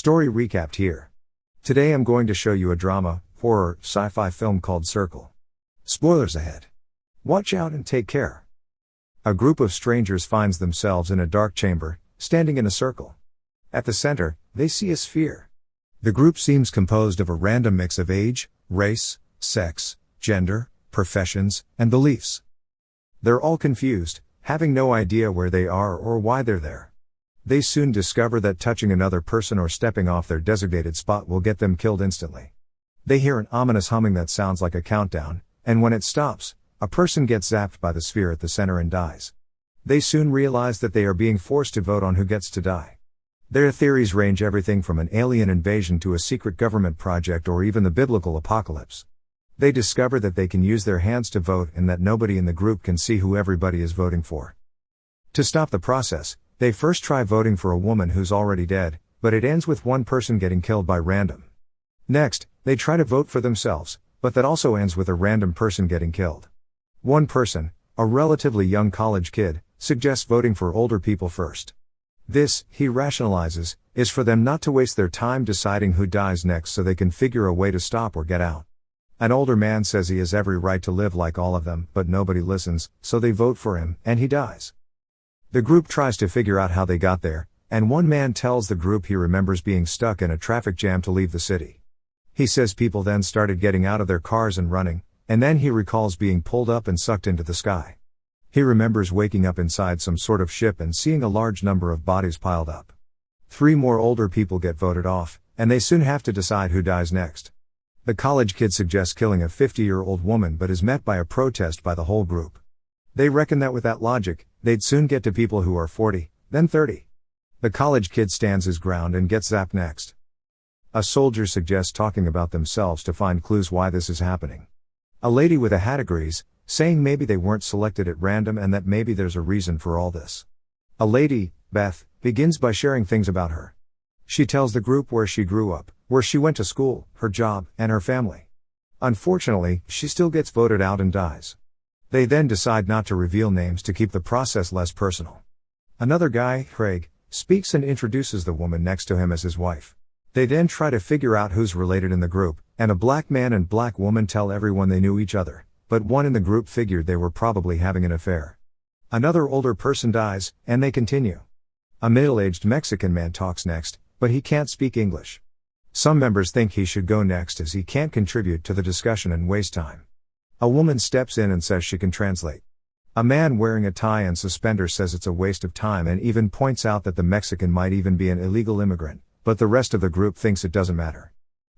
Story recapped here. Today I'm going to show you a drama, horror, sci-fi film called Circle. Spoilers ahead. Watch out and take care. A group of strangers finds themselves in a dark chamber, standing in a circle. At the center, they see a sphere. The group seems composed of a random mix of age, race, sex, gender, professions, and beliefs. They're all confused, having no idea where they are or why they're there. They soon discover that touching another person or stepping off their designated spot will get them killed instantly. They hear an ominous humming that sounds like a countdown, and when it stops, a person gets zapped by the sphere at the center and dies. They soon realize that they are being forced to vote on who gets to die. Their theories range everything from an alien invasion to a secret government project or even the biblical apocalypse. They discover that they can use their hands to vote and that nobody in the group can see who everybody is voting for. To stop the process, they first try voting for a woman who's already dead, but it ends with one person getting killed by random. Next, they try to vote for themselves, but that also ends with a random person getting killed. One person, a relatively young college kid, suggests voting for older people first. This, he rationalizes, is for them not to waste their time deciding who dies next so they can figure a way to stop or get out. An older man says he has every right to live like all of them, but nobody listens, so they vote for him, and he dies. The group tries to figure out how they got there, and one man tells the group he remembers being stuck in a traffic jam to leave the city. He says people then started getting out of their cars and running, and then he recalls being pulled up and sucked into the sky. He remembers waking up inside some sort of ship and seeing a large number of bodies piled up. 3 more older people get voted off, and they soon have to decide who dies next. The college kid suggests killing a 50-year-old woman but is met by a protest by the whole group. They reckon that with that logic, they'd soon get to people who are 40, then 30. The college kid stands his ground and gets zapped next. A soldier suggests talking about themselves to find clues why this is happening. A lady with a hat agrees, saying maybe they weren't selected at random and that maybe there's a reason for all this. A lady, Beth, begins by sharing things about her. She tells the group where she grew up, where she went to school, her job, and her family. Unfortunately, she still gets voted out and dies. They then decide not to reveal names to keep the process less personal. Another guy, Craig, speaks and introduces the woman next to him as his wife. They then try to figure out who's related in the group, and a black man and black woman tell everyone they knew each other, but one in the group figured they were probably having an affair. Another older person dies, and they continue. A middle-aged Mexican man talks next, but he can't speak English. Some members think he should go next as he can't contribute to the discussion and waste time. A woman steps in and says she can translate. A man wearing a tie and suspenders says it's a waste of time and even points out that the Mexican might even be an illegal immigrant, but the rest of the group thinks it doesn't matter.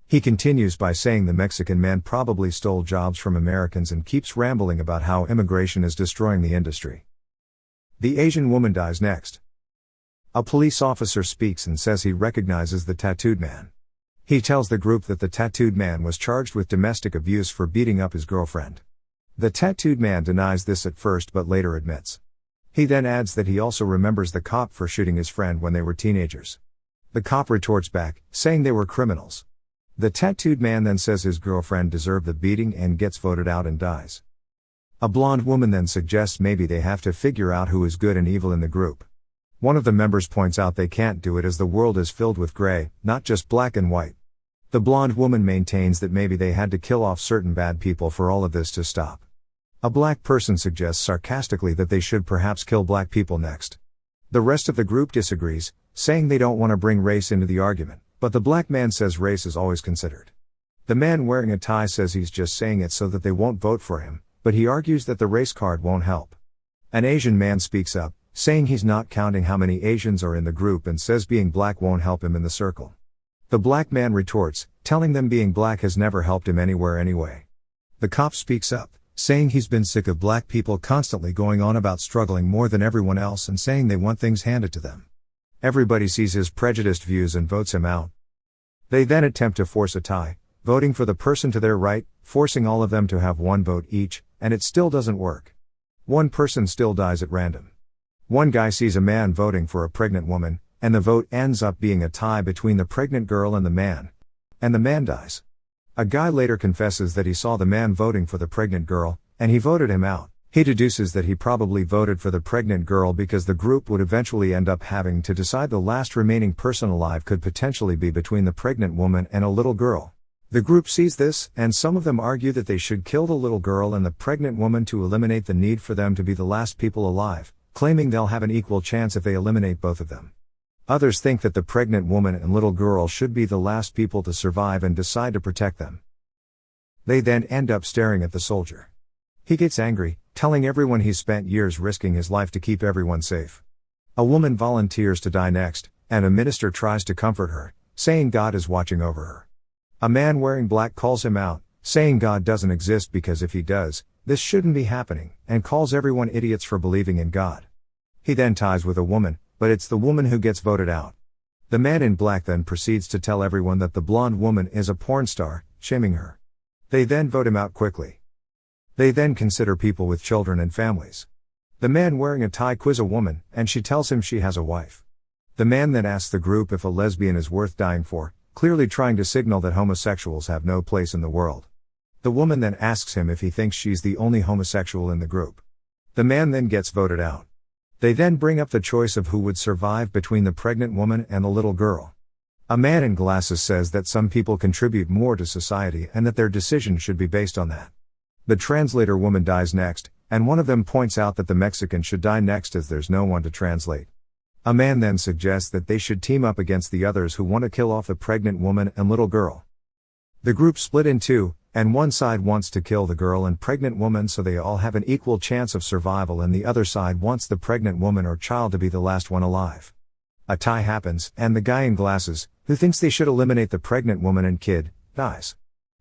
He continues by saying the Mexican man probably stole jobs from Americans and keeps rambling about how immigration is destroying the industry. The Asian woman dies next. A police officer speaks and says he recognizes the tattooed man. He tells the group that the tattooed man was charged with domestic abuse for beating up his girlfriend. The tattooed man denies this at first but later admits. He then adds that he also remembers the cop for shooting his friend when they were teenagers. The cop retorts back, saying they were criminals. The tattooed man then says his girlfriend deserved the beating and gets voted out and dies. A blonde woman then suggests maybe they have to figure out who is good and evil in the group. One of the members points out they can't do it as the world is filled with gray, not just black and white. The blonde woman maintains that maybe they had to kill off certain bad people for all of this to stop. A black person suggests sarcastically that they should perhaps kill black people next. The rest of the group disagrees, saying they don't want to bring race into the argument, but the black man says race is always considered. The man wearing a tie says he's just saying it so that they won't vote for him, but he argues that the race card won't help. An Asian man speaks up, saying he's not counting how many Asians are in the group and says being black won't help him in the circle. The black man retorts, telling them being black has never helped him anywhere anyway. The cop speaks up, saying he's been sick of black people constantly going on about struggling more than everyone else and saying they want things handed to them. Everybody sees his prejudiced views and votes him out. They then attempt to force a tie, voting for the person to their right, forcing all of them to have one vote each, and it still doesn't work. One person still dies at random. One guy sees a man voting for a pregnant woman, and the vote ends up being a tie between the pregnant girl and the man dies. A guy later confesses that he saw the man voting for the pregnant girl, and he voted him out. He deduces that he probably voted for the pregnant girl because the group would eventually end up having to decide the last remaining person alive could potentially be between the pregnant woman and a little girl. The group sees this, and some of them argue that they should kill the little girl and the pregnant woman to eliminate the need for them to be the last people alive, claiming they'll have an equal chance if they eliminate both of them. Others think that the pregnant woman and little girl should be the last people to survive and decide to protect them. They then end up staring at the soldier. He gets angry, telling everyone he's spent years risking his life to keep everyone safe. A woman volunteers to die next, and a minister tries to comfort her, saying God is watching over her. A man wearing black calls him out, saying God doesn't exist because if he does, this shouldn't be happening, and calls everyone idiots for believing in God. He then ties with a woman, but it's the woman who gets voted out. The man in black then proceeds to tell everyone that the blonde woman is a porn star, shaming her. They then vote him out quickly. They then consider people with children and families. The man wearing a tie quiz a woman, and she tells him she has a wife. The man then asks the group if a lesbian is worth dying for, clearly trying to signal that homosexuals have no place in the world. The woman then asks him if he thinks she's the only homosexual in the group. The man then gets voted out. They then bring up the choice of who would survive between the pregnant woman and the little girl. A man in glasses says that some people contribute more to society and that their decision should be based on that. The translator woman dies next, and one of them points out that the Mexican should die next as there's no one to translate. A man then suggests that they should team up against the others who want to kill off the pregnant woman and little girl. The group split in two, and one side wants to kill the girl and pregnant woman so they all have an equal chance of survival, and the other side wants the pregnant woman or child to be the last one alive. A tie happens, and the guy in glasses, who thinks they should eliminate the pregnant woman and kid, dies.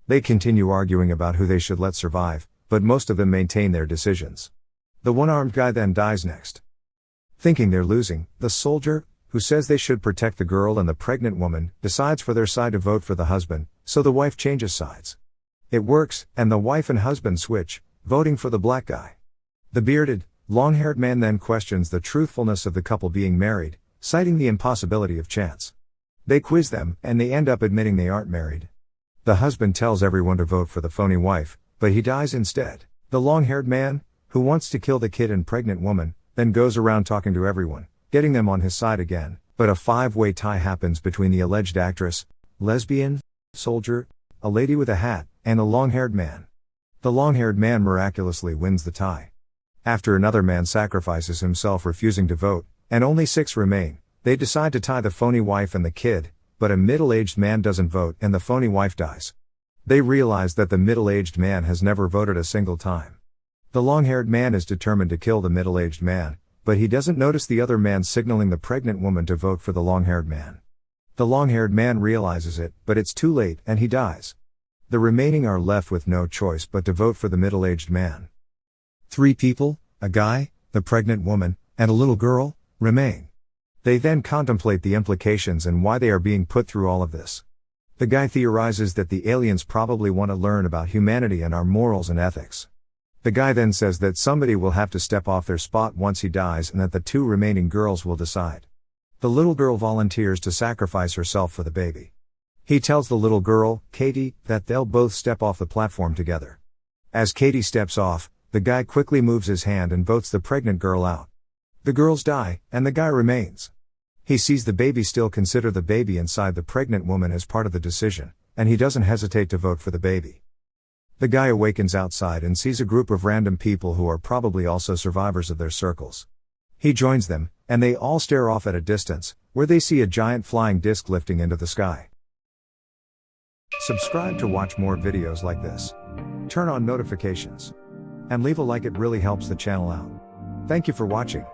They continue arguing about who they should let survive, but most of them maintain their decisions. The one-armed guy then dies next. Thinking they're losing, the soldier, who says they should protect the girl and the pregnant woman, decides for their side to vote for the husband, so the wife changes sides. It works, and the wife and husband switch, voting for the black guy. The bearded, long-haired man then questions the truthfulness of the couple being married, citing the impossibility of chance. They quiz them, and they end up admitting they aren't married. The husband tells everyone to vote for the phony wife, but he dies instead. The long-haired man, who wants to kill the kid and pregnant woman, then goes around talking to everyone, getting them on his side again, but a five-way tie happens between the alleged actress, lesbian, soldier, a lady with a hat, and a long-haired man. The long-haired man miraculously wins the tie. After another man sacrifices himself refusing to vote, and only 6 remain, they decide to tie the phony wife and the kid, but a middle-aged man doesn't vote and the phony wife dies. They realize that the middle-aged man has never voted a single time. The long-haired man is determined to kill the middle-aged man, but he doesn't notice the other man signaling the pregnant woman to vote for the long-haired man. The long-haired man realizes it, but it's too late and he dies. The remaining are left with no choice but to vote for the middle-aged man. 3 people, a guy, the pregnant woman, and a little girl, remain. They then contemplate the implications and why they are being put through all of this. The guy theorizes that the aliens probably want to learn about humanity and our morals and ethics. The guy then says that somebody will have to step off their spot once he dies and that the 2 remaining girls will decide. The little girl volunteers to sacrifice herself for the baby. He tells the little girl, Katie, that they'll both step off the platform together. As Katie steps off, the guy quickly moves his hand and votes the pregnant girl out. The girls die, and the guy remains. He sees the baby still consider the baby inside the pregnant woman as part of the decision, and he doesn't hesitate to vote for the baby. The guy awakens outside and sees a group of random people who are probably also survivors of their circles. He joins them, and they all stare off at a distance, where they see a giant flying disc lifting into the sky. Subscribe to watch more videos like this. Turn on notifications. And leave a like, it really helps the channel out. Thank you for watching.